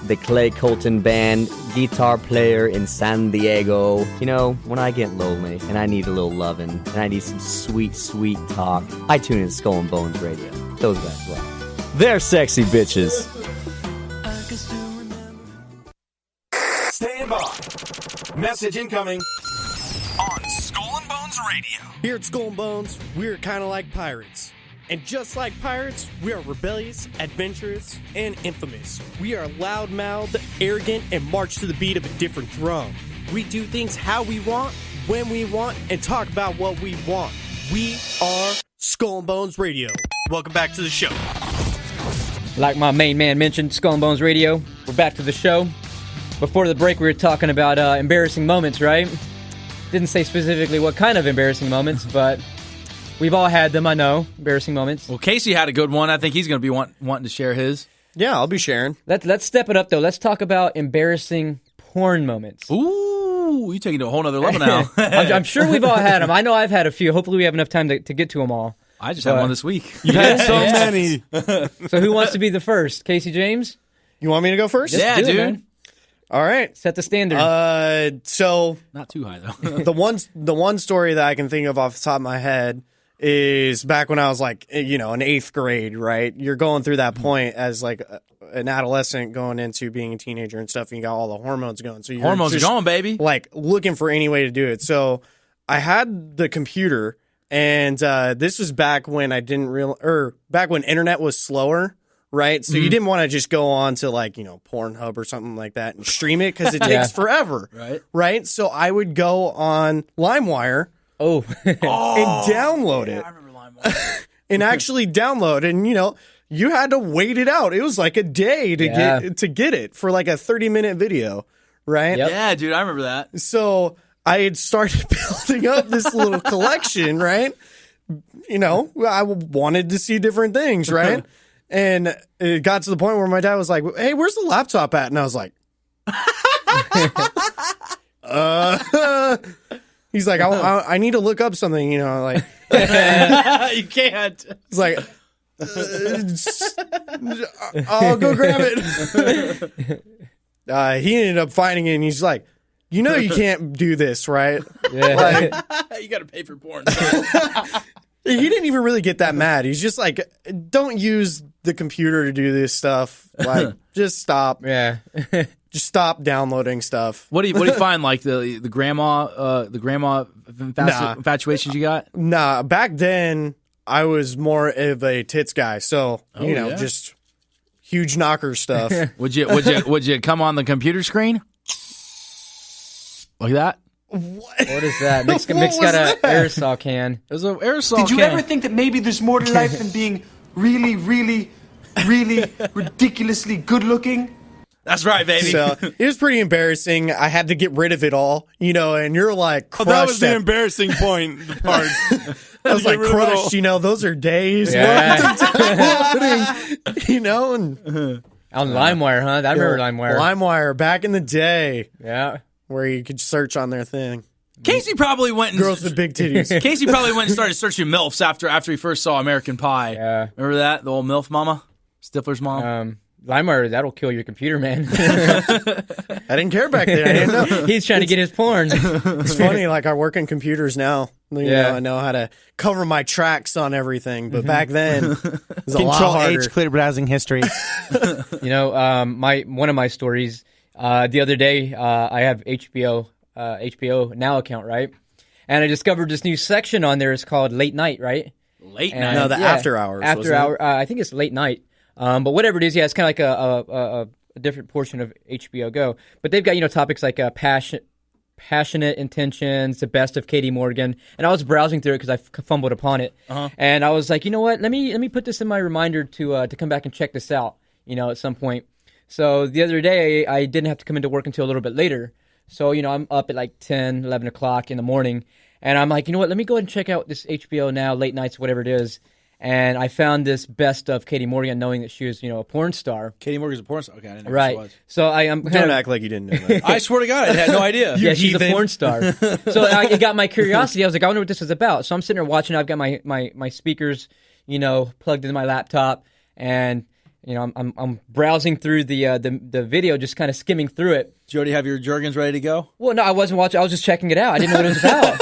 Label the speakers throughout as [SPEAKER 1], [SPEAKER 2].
[SPEAKER 1] the Clay Colton Band, guitar player in San Diego. You know, when I get lonely and I need a little loving and I need some sweet, sweet talk, I tune in Skull and Bones Radio. Those guys rock. They're sexy bitches.
[SPEAKER 2] Stand by. Message incoming. On Skull and Bones Radio.
[SPEAKER 3] Here at Skull and Bones, we're kind of like pirates. And just like pirates, we are rebellious, adventurous, and infamous. We are loud-mouthed, arrogant, and march to the beat of a different drum. We do things how we want, when we want, and talk about what we want. We are Skull and Bones Radio. Welcome back to the show.
[SPEAKER 4] Like my main man mentioned, Skull and Bones Radio. We're back to the show. Before the break, we were talking about embarrassing moments, right? Didn't say specifically what kind of embarrassing moments, but we've all had them, I know. Embarrassing moments.
[SPEAKER 5] Well, Casey had a good one. I think he's going to be wanting to share his.
[SPEAKER 3] Yeah, I'll be sharing.
[SPEAKER 4] Let's step it up, though. Let's talk about embarrassing porn moments.
[SPEAKER 5] Ooh, you're taking it to a whole nother level now.
[SPEAKER 4] I'm sure we've all had them. I know I've had a few. Hopefully we have enough time to get to them all.
[SPEAKER 5] I just had one this week.
[SPEAKER 3] You've had so many.
[SPEAKER 4] So who wants to be the first? Casey James?
[SPEAKER 3] You want me to go first?
[SPEAKER 5] Yeah, dude.
[SPEAKER 4] Man.
[SPEAKER 3] All right.
[SPEAKER 4] Set the standard.
[SPEAKER 3] So
[SPEAKER 5] Not too high, though.
[SPEAKER 3] the one story that I can think of off the top of my head is back when I was like, you know, in 8th grade, right? You're going through that point as like an adolescent going into being a teenager and stuff, and you got all the hormones going. So you're
[SPEAKER 5] Hormones are
[SPEAKER 3] just,
[SPEAKER 5] going, baby.
[SPEAKER 3] like looking for any way to do it. So I had the computer, and this was back when back when internet was slower. Right? So you didn't want to just go on to like, you know, Pornhub or something like that and stream it because it takes forever. Right? So I would go on LimeWire
[SPEAKER 4] and
[SPEAKER 3] download it.
[SPEAKER 5] I remember LimeWire.
[SPEAKER 3] And actually download. And, you know, you had to wait it out. It was like a day to get it for like a 30-minute video. Right?
[SPEAKER 4] Yep.
[SPEAKER 5] Yeah, dude, I remember that.
[SPEAKER 3] So I had started building up this little collection, right? You know, I wanted to see different things, right? And it got to the point where my dad was like, "Hey, where's the laptop at?" And I was like, he's like, I need to look up something, you know, like,
[SPEAKER 5] You can't.
[SPEAKER 3] it's like, I'll go grab it. He ended up finding it, and he's like, you know, you can't do this, right?
[SPEAKER 4] Yeah.
[SPEAKER 3] Like,
[SPEAKER 5] You got to pay for porn.
[SPEAKER 3] he didn't even really get that mad. He's just like, don't use the computer to do this stuff. Like, just stop.
[SPEAKER 4] Yeah.
[SPEAKER 3] Just stop downloading stuff.
[SPEAKER 5] What do you find, like the grandma infatuations you got?
[SPEAKER 3] Nah, back then I was more of a tits guy, so you know, just huge knocker stuff.
[SPEAKER 5] Would you come on the computer screen like that?
[SPEAKER 4] What is that? Mick's got an aerosol can.
[SPEAKER 5] There's an aerosol.
[SPEAKER 6] Did you
[SPEAKER 5] can.
[SPEAKER 6] ever think that maybe there's more to life than being really, really, really ridiculously good looking?
[SPEAKER 5] That's right, baby.
[SPEAKER 3] So it was pretty embarrassing. I had to get rid of it all, you know, and you're like crushed.
[SPEAKER 7] That was the embarrassing point. The part.
[SPEAKER 3] I was like crushed, you know, those are days.
[SPEAKER 4] Yeah.
[SPEAKER 3] You know, and
[SPEAKER 4] On LimeWire, huh? I remember LimeWire.
[SPEAKER 3] LimeWire back in the day.
[SPEAKER 4] Yeah.
[SPEAKER 3] Where you could search on their thing.
[SPEAKER 5] Casey probably went and
[SPEAKER 3] Girls with big titties.
[SPEAKER 5] Casey probably went and started searching MILFs after he first saw American Pie.
[SPEAKER 4] Yeah.
[SPEAKER 5] Remember that? The old MILF mama? Stifler's mom?
[SPEAKER 4] LimeWire, that'll kill your computer, man.
[SPEAKER 3] I didn't care back then. I didn't know.
[SPEAKER 4] He's trying to get his porn.
[SPEAKER 3] It's funny, like I work in computers now. You know, I know how to cover my tracks on everything, but back then it was a lot harder.
[SPEAKER 7] H, clear browsing history.
[SPEAKER 4] You know, one of my stories, the other day, I have HBO Now account, right? And I discovered this new section on there. It's called Late Night, right?
[SPEAKER 5] Late
[SPEAKER 4] And,
[SPEAKER 5] night?
[SPEAKER 3] No, the after hours.
[SPEAKER 4] After hour, I think it's Late Night. But whatever it is, yeah, it's kind of like a different portion of HBO Go. But they've got, you know, topics like passionate intentions, the best of Katie Morgan. And I was browsing through it because I fumbled upon it. And I was like, you know what? Let me put this in my reminder to come back and check this out, you know, at some point. So the other day, I didn't have to come into work until a little bit later. So, you know, I'm up at like 10, 11 o'clock in the morning. And I'm like, you know what? Let me go ahead and check out this HBO Now, late nights, whatever it is. And I found this best of Katie Morgan, knowing that she was, you know, a porn star.
[SPEAKER 5] Katie Morgan's a porn star? Okay, I didn't know
[SPEAKER 4] right.
[SPEAKER 5] who she was.
[SPEAKER 4] So I'm kind
[SPEAKER 3] Don't
[SPEAKER 4] of,
[SPEAKER 3] act like you didn't know that.
[SPEAKER 5] I swear to God, I had no idea.
[SPEAKER 4] yeah, she's a porn star. So it got my curiosity. I was like, I wonder what this is about. So I'm sitting there watching. I've got my speakers, you know, plugged into my laptop, and I'm browsing through the video, just kind of skimming through it.
[SPEAKER 5] Did you already have your Jergens ready to go?
[SPEAKER 4] Well, no, I wasn't watching. I was just checking it out. I didn't know what it was about.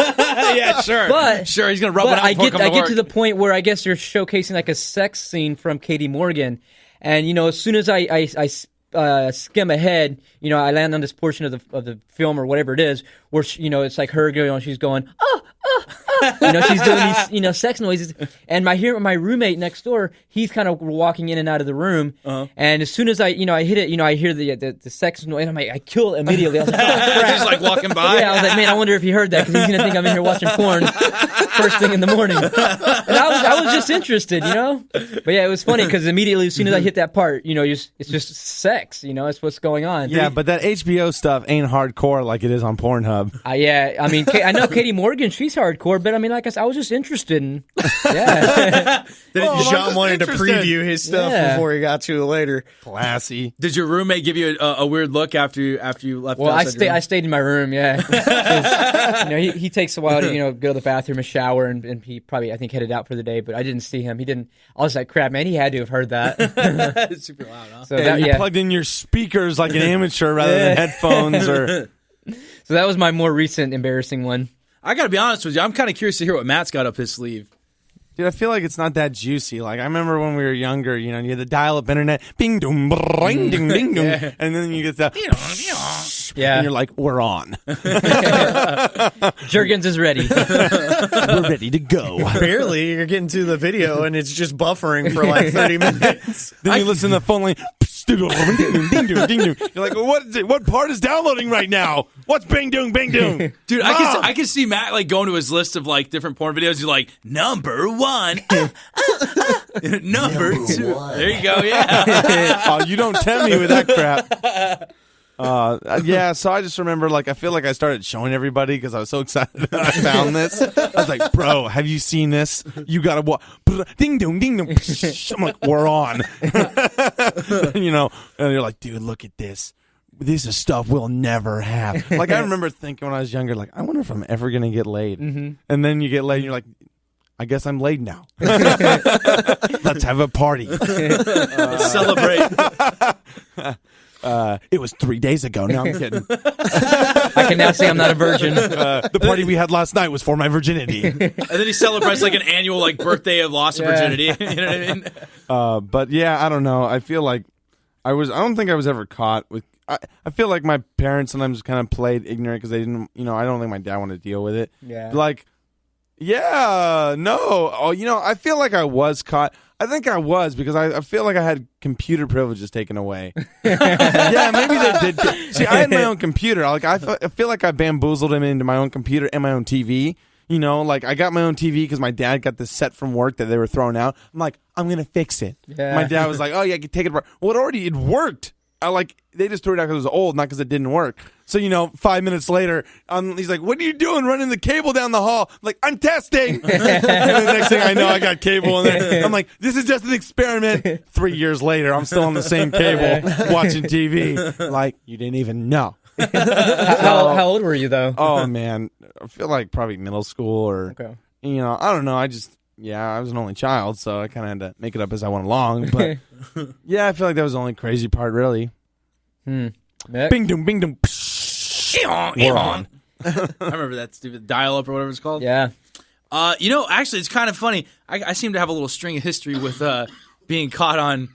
[SPEAKER 5] Yeah, sure.
[SPEAKER 4] But
[SPEAKER 5] sure, he's gonna rub it out.
[SPEAKER 4] I
[SPEAKER 5] before
[SPEAKER 4] get
[SPEAKER 5] coming
[SPEAKER 4] to
[SPEAKER 5] work.
[SPEAKER 4] the point where I guess they're showcasing like a sex scene from Katie Morgan, and as soon as I skim ahead, I land on this portion of the film or whatever it is, where it's like her going, she's going, she's doing these sex noises, and my roommate next door, he's kind of walking in and out of the room, and as soon as I hit it, I hear the sex noise, and I'm like, I kill it immediately. I was like, oh, crap.
[SPEAKER 5] He's like walking by.
[SPEAKER 4] Yeah, I was like, man, I wonder if he heard that, because he's gonna think I'm in here watching porn first thing in the morning. And I was just interested, But yeah, it was funny because immediately as soon as I hit that part, it's just sex, it's what's going on.
[SPEAKER 7] Yeah, but that HBO stuff ain't hardcore like it is on Pornhub.
[SPEAKER 4] Yeah, I mean, I know Katie Morgan, she's hardcore, but I mean, like I said, I was just interested in, yeah.
[SPEAKER 8] John wanted to preview his stuff before he got to it later.
[SPEAKER 7] Classy.
[SPEAKER 5] Did your roommate give you a weird look after you left?
[SPEAKER 4] Well, I stayed in my room, yeah. He takes a while to go to the bathroom, a shower, and he probably, I think, headed out for the day. But I didn't see him. He didn't. I was like, crap, man, he had to have heard that.
[SPEAKER 5] It's super loud, huh?
[SPEAKER 4] So
[SPEAKER 7] you plugged in your speakers like an amateur rather than headphones or.
[SPEAKER 4] So that was my more recent embarrassing one.
[SPEAKER 5] I got to be honest with you. I'm kind of curious to hear what Matt's got up his sleeve.
[SPEAKER 7] Dude, I feel like it's not that juicy. Like, I remember when we were younger, you had the dial-up internet, bing, dong, bring, ding, ding, dong, and then you get that, and you're like, we're on.
[SPEAKER 4] Jergens is ready.
[SPEAKER 7] We're ready to go.
[SPEAKER 8] Barely. You're getting to the video, and it's just buffering for like 30 minutes.
[SPEAKER 7] Then you listen to the phone line, ding, ding, ding, ding, ding. You're like, well, what is it? What part is downloading right now? What's bang, dong, bang, dong?
[SPEAKER 5] Dude, I can see Matt like going to his list of like different porn videos. He's like, number one. Number two. There you go, yeah.
[SPEAKER 7] Oh, you don't tempt me with that crap. So I just remember, like, I feel like I started showing everybody because I was so excited that I found this. I was like, bro, have you seen this? You gotta watch. Ding dong, ding dong. I'm like, we're on. And you're like, dude, look at this. This is stuff we'll never have. Like, I remember thinking when I was younger, like, I wonder if I'm ever gonna get laid. Mm-hmm. And then you get laid, and you're like, I guess I'm laid now. Let's have a party.
[SPEAKER 5] Celebrate.
[SPEAKER 7] It was 3 days ago. No, I'm kidding.
[SPEAKER 4] I can now say I'm not a virgin.
[SPEAKER 7] The party we had last night was for my virginity.
[SPEAKER 5] And then he celebrates like an annual like birthday of loss of virginity. You know what I mean?
[SPEAKER 7] But yeah, I don't know. I feel like I don't think I was ever caught with. I feel like my parents sometimes kind of played ignorant because they didn't. I don't think my dad wanted to deal with it.
[SPEAKER 4] Yeah.
[SPEAKER 7] Like. Yeah, no. Oh, I feel like I was caught. I think I was because I feel like I had computer privileges taken away. Yeah, maybe they did. See, I had my own computer. Like I feel like I bamboozled him into my own computer and my own TV. Like I got my own TV because my dad got this set from work that they were throwing out. I'm like, I'm gonna fix it.
[SPEAKER 4] Yeah.
[SPEAKER 7] My dad was like, oh yeah, you can take it apart. Well, it worked. They just threw it out because it was old, not because it didn't work. So, 5 minutes later, he's like, what are you doing running the cable down the hall? I'm like, I'm testing. And the next thing I know, I got cable in there. I'm like, this is just an experiment. 3 years later, I'm still on the same cable watching TV. Like, you didn't even know.
[SPEAKER 4] How old were you, though?
[SPEAKER 7] Oh, man. I feel like probably middle school or,
[SPEAKER 4] okay.
[SPEAKER 7] I don't know. I was an only child, so I kind of had to make it up as I went along. But, yeah, I feel like that was the only crazy part, really.
[SPEAKER 4] Mick?
[SPEAKER 7] Bing, doom, bing, doom. We're on.
[SPEAKER 5] I remember that stupid dial-up or whatever it's called.
[SPEAKER 4] Yeah.
[SPEAKER 5] Actually, it's kind of funny. I seem to have a little string of history with being caught on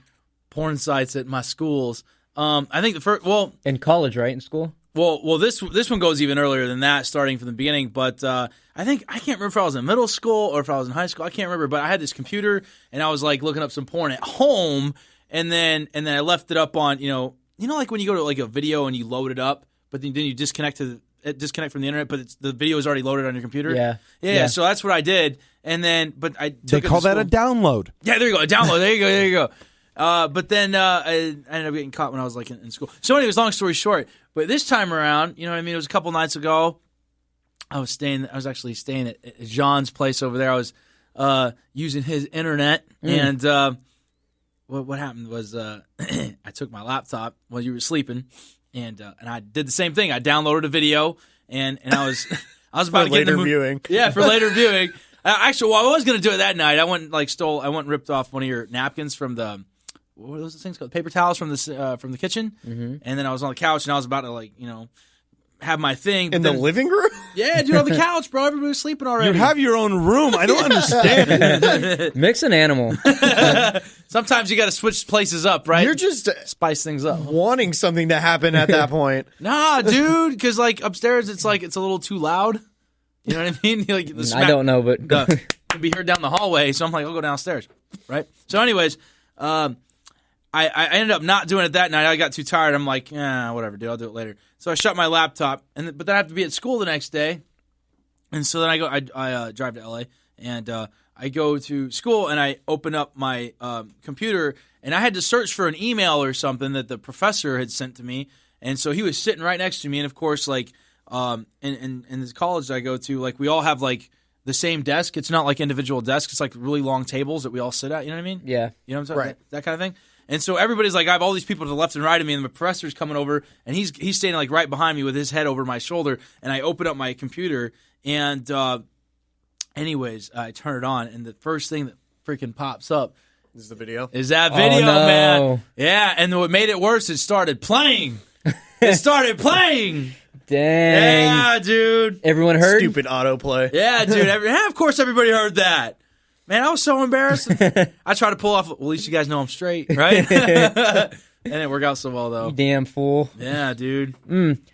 [SPEAKER 5] porn sites at my schools. I think the first,
[SPEAKER 4] in college, right? In school?
[SPEAKER 5] Well, this one goes even earlier than that, starting from the beginning. But I can't remember if I was in middle school or if I was in high school. I can't remember. But I had this computer and I was like looking up some porn at home, and then I left it up on like when you go to like a video and you load it up, but then you disconnect from the internet, but the video is already loaded on your computer. Yeah. So that's what I did, and then
[SPEAKER 7] they call that a download.
[SPEAKER 5] Yeah, there you go, a download. There you go. But then I ended up getting caught when I was like in school. So anyways, long story short, but this time around, you know what I mean? It was a couple nights ago. I was actually staying at John's place over there. I was using his internet, and what happened was I took my laptop while you were sleeping, and I did the same thing. I downloaded a video, and I was about to get in the mood.
[SPEAKER 8] Viewing.
[SPEAKER 5] Yeah, for later viewing. Actually, I was going to do it that night. I went and ripped off one of your napkins from the what was those things called? Paper towels from the kitchen. Mm-hmm. And then I was on the couch and I was about to have my thing.
[SPEAKER 8] In the living room?
[SPEAKER 5] Yeah, dude, on the couch, bro. Everybody was sleeping already.
[SPEAKER 7] You have your own room. I don't understand.
[SPEAKER 4] Mix an animal.
[SPEAKER 5] Sometimes you got to switch places up, right?
[SPEAKER 8] You're just
[SPEAKER 5] spice things up.
[SPEAKER 8] wanting something to happen at that point.
[SPEAKER 5] Nah, dude, because upstairs it's a little too loud. You know what I mean?
[SPEAKER 4] I don't know, but
[SPEAKER 5] can be heard down the hallway, so I'm like, I'll go downstairs, right? So, anyways, I ended up not doing it that night. I got too tired. I'm like, whatever, dude. I'll do it later. So I shut my laptop, but then I have to be at school the next day, and so then I drive to LA, and I go to school, and I open up my computer, and I had to search for an email or something that the professor had sent to me, and so he was sitting right next to me, and of course, in this college I go to, we all have the same desk. It's not like individual desks. It's really long tables that we all sit at. You know what I mean?
[SPEAKER 4] Yeah.
[SPEAKER 5] You know what I'm saying?
[SPEAKER 8] Right.
[SPEAKER 5] That kind of thing. And so everybody's I have all these people to the left and right of me, and the professor's coming over, and he's standing right behind me with his head over my shoulder, and I open up my computer, and anyways, I turn it on, and the first thing that freaking pops up
[SPEAKER 8] Is the video?
[SPEAKER 5] is that video,
[SPEAKER 4] no.
[SPEAKER 5] man. Yeah, and what made it worse, it started playing. It started playing.
[SPEAKER 4] dang.
[SPEAKER 5] Yeah, dude.
[SPEAKER 4] Everyone heard?
[SPEAKER 8] Stupid autoplay.
[SPEAKER 5] Yeah, dude. Of course everybody heard that. Man, I was so embarrassed. I tried to pull off, well, at least you guys know I'm straight, right? And it worked out so well, though.
[SPEAKER 4] You damn fool.
[SPEAKER 5] Yeah, dude.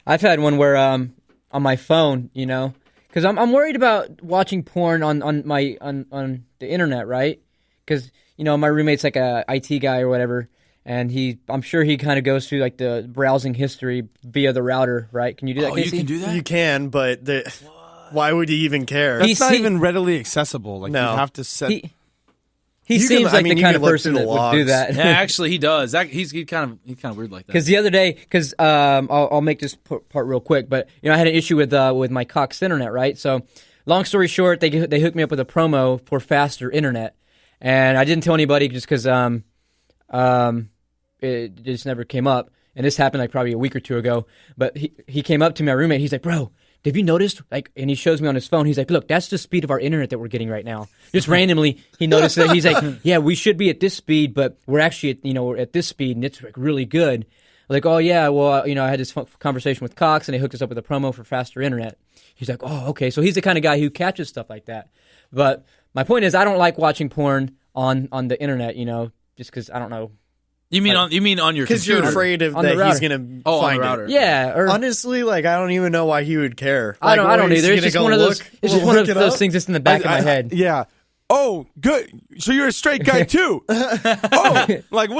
[SPEAKER 4] I've had one where on my phone, because I'm worried about watching porn on the internet, right? Because my roommate's a IT guy or whatever, and I'm sure he kind of goes through the browsing history via the router, right? Can you do that?
[SPEAKER 5] Oh,
[SPEAKER 4] Casey?
[SPEAKER 5] you can do that?
[SPEAKER 8] You can, but why would you even care?
[SPEAKER 7] That's not even readily accessible.
[SPEAKER 8] No.
[SPEAKER 7] You have to set.
[SPEAKER 4] He
[SPEAKER 8] You
[SPEAKER 4] seems
[SPEAKER 8] can-
[SPEAKER 4] like the
[SPEAKER 8] you
[SPEAKER 4] kind
[SPEAKER 8] can
[SPEAKER 4] of
[SPEAKER 8] look
[SPEAKER 4] person
[SPEAKER 8] through
[SPEAKER 4] that
[SPEAKER 8] the
[SPEAKER 4] would do
[SPEAKER 8] logs.
[SPEAKER 4] that.
[SPEAKER 5] Yeah, actually, he does. He's kind of weird like that.
[SPEAKER 4] Because the other day, I'll make this part real quick, but I had an issue with my Cox internet, right? So, long story short, they hooked me up with a promo for faster internet, and I didn't tell anybody just because it just never came up, and this happened probably a week or two ago. But he came up to my roommate, he's like, "Bro, have you noticed?" And he shows me on his phone. He's like, "Look, that's the speed of our internet that we're getting right now." Just randomly, he noticed that. He's like, "Yeah, we should be at this speed, but we're actually we're at this speed, and it's really good." Oh yeah, well, I had this conversation with Cox, and they hooked us up with a promo for faster internet. He's like, "Oh, okay." So he's the kind of guy who catches stuff like that. But my point is, I don't like watching porn on the internet. Just because I don't know.
[SPEAKER 5] You mean on your
[SPEAKER 8] Because
[SPEAKER 5] computer?
[SPEAKER 8] you're afraid of
[SPEAKER 4] On the
[SPEAKER 8] that
[SPEAKER 4] router.
[SPEAKER 8] he's gonna
[SPEAKER 5] on the
[SPEAKER 8] find
[SPEAKER 5] router.
[SPEAKER 8] it.
[SPEAKER 4] Yeah, or
[SPEAKER 8] Honestly, I don't even know why he would care.
[SPEAKER 4] I don't
[SPEAKER 8] he's
[SPEAKER 4] either. It's
[SPEAKER 8] gonna
[SPEAKER 4] just
[SPEAKER 8] go
[SPEAKER 4] one of those.
[SPEAKER 8] look-
[SPEAKER 4] It's just
[SPEAKER 8] look
[SPEAKER 4] one of
[SPEAKER 8] it
[SPEAKER 4] those
[SPEAKER 8] up?
[SPEAKER 4] things that's in the back of my head.
[SPEAKER 7] Yeah. Oh, good. So you're a straight guy too. What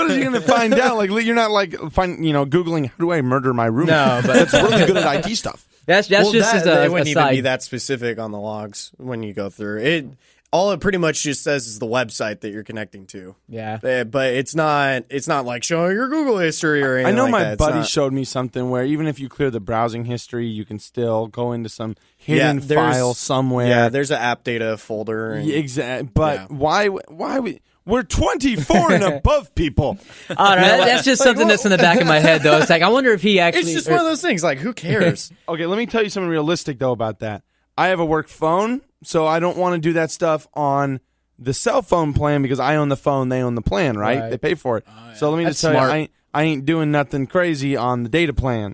[SPEAKER 7] is he going to find out? You're not Googling how do I murder my roommate?
[SPEAKER 4] No, but
[SPEAKER 7] that's really good at IT stuff.
[SPEAKER 4] That's
[SPEAKER 8] Well,
[SPEAKER 4] just
[SPEAKER 8] that,
[SPEAKER 4] as
[SPEAKER 8] it
[SPEAKER 4] a
[SPEAKER 8] wouldn't even be
[SPEAKER 4] side.
[SPEAKER 8] that specific on the logs when you go through it. All it pretty much just says is the website that you're connecting to.
[SPEAKER 4] Yeah.
[SPEAKER 8] But it's not like showing your Google history or anything.
[SPEAKER 7] I know
[SPEAKER 8] like
[SPEAKER 7] my
[SPEAKER 8] that. It's
[SPEAKER 7] buddy
[SPEAKER 8] not-
[SPEAKER 7] showed me something where even if you clear the browsing history, you can still go into some hidden
[SPEAKER 8] there's-
[SPEAKER 7] file somewhere.
[SPEAKER 8] Yeah, there's an app data folder. And,
[SPEAKER 7] Exactly. But
[SPEAKER 8] Yeah.
[SPEAKER 7] why we're 24 and above people.
[SPEAKER 4] I don't know. That's just something that's in the back of my head, though. It's I wonder if he actually.
[SPEAKER 8] It's just one of those things. Who cares?
[SPEAKER 7] Okay, let me tell you something realistic though about that. I have a work phone, so I don't want to do that stuff on the cell phone plan because I own the phone, they own the plan, right?
[SPEAKER 4] Right.
[SPEAKER 7] They pay for it. So let me
[SPEAKER 8] That's
[SPEAKER 7] just tell
[SPEAKER 8] smart.
[SPEAKER 7] you, I ain't doing nothing crazy on the data plan.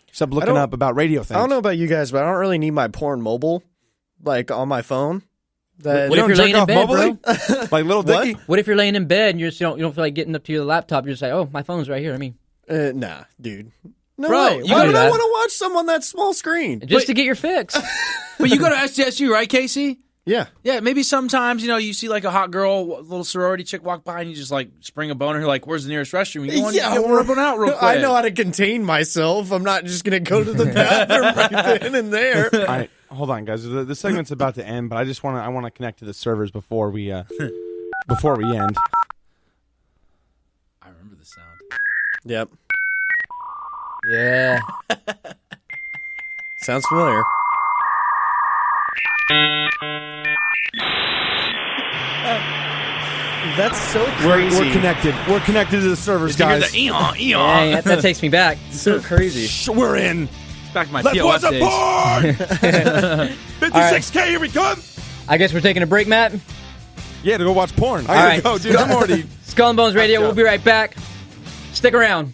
[SPEAKER 7] Except looking up about radio things.
[SPEAKER 8] I don't know about you guys, but I don't really need my porn mobile, on my phone. That,
[SPEAKER 4] What if you're laying in bed,
[SPEAKER 7] bro? Like Little
[SPEAKER 8] What?
[SPEAKER 7] Dicky?
[SPEAKER 4] What if you're laying in bed and you don't feel like getting up to your laptop? You're just like, oh, my phone's right here. I mean,
[SPEAKER 8] nah, dude. No
[SPEAKER 4] Bro,
[SPEAKER 8] way.
[SPEAKER 4] you
[SPEAKER 8] Why
[SPEAKER 4] can
[SPEAKER 8] would
[SPEAKER 4] do
[SPEAKER 8] I
[SPEAKER 4] that.
[SPEAKER 8] want to watch some on that small screen?
[SPEAKER 4] just to get your fix.
[SPEAKER 5] But you go to SDSU, right, Casey?
[SPEAKER 8] Yeah.
[SPEAKER 5] Yeah, maybe sometimes, you see a hot girl, a little sorority chick walk by and you just spring a boner. You're like, where's the nearest restroom? You go in,
[SPEAKER 8] Yeah,
[SPEAKER 5] you rub one out real quick.
[SPEAKER 8] I know how to contain myself. I'm not just going to go to the bathroom right then and there.
[SPEAKER 7] All right, hold on, guys. The segment's about to end, but I just want to connect to the servers before we end.
[SPEAKER 5] I remember the sound.
[SPEAKER 8] Yep.
[SPEAKER 4] Yeah.
[SPEAKER 8] Sounds familiar. That's so crazy.
[SPEAKER 7] We're connected. We're connected to the servers,
[SPEAKER 5] Did you hear
[SPEAKER 7] guys.
[SPEAKER 5] the eon,
[SPEAKER 4] Dang,
[SPEAKER 5] eon?
[SPEAKER 4] that takes me back.
[SPEAKER 8] So crazy.
[SPEAKER 7] Shh, we're in.
[SPEAKER 5] It's back to my
[SPEAKER 7] Let's
[SPEAKER 5] POS
[SPEAKER 7] watch a
[SPEAKER 5] days.
[SPEAKER 7] porn. 56K, here we come.
[SPEAKER 4] I guess we're taking a break, Matt.
[SPEAKER 7] Yeah, to go watch porn.
[SPEAKER 4] All
[SPEAKER 7] I
[SPEAKER 4] right.
[SPEAKER 7] gotta go, dude. I'm already.
[SPEAKER 4] Skull and Bones Radio. We'll be right back. Stick around.